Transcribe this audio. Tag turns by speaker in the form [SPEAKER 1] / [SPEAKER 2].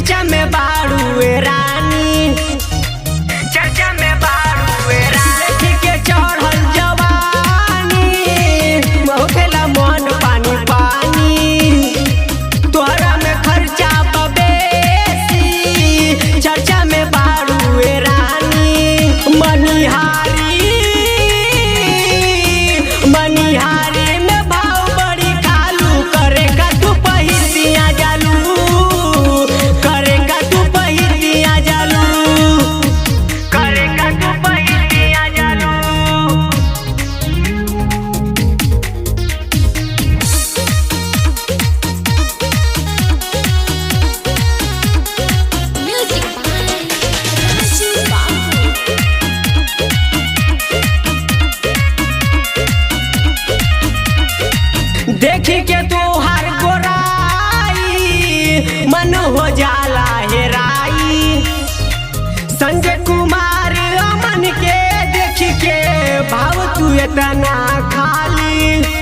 [SPEAKER 1] चर्चा में बारू रानी, चर्चा में बारू रानी के चढ़ल जवानी होखेला मन पानी पानी, तोहरा में खर्चा बेसी चर्चा में बारू रानी। मनिहारी में भाव बड़ी कालू, करेगा तू पहिलिया जालू, करेगा तू पहिलिया जालू, करेगा तू पहिलिया जालू। देखी के तोहार गोराई मन हो जाला हेराई, संजय कुमार अमन के देखी के भाव तू इतना खाली।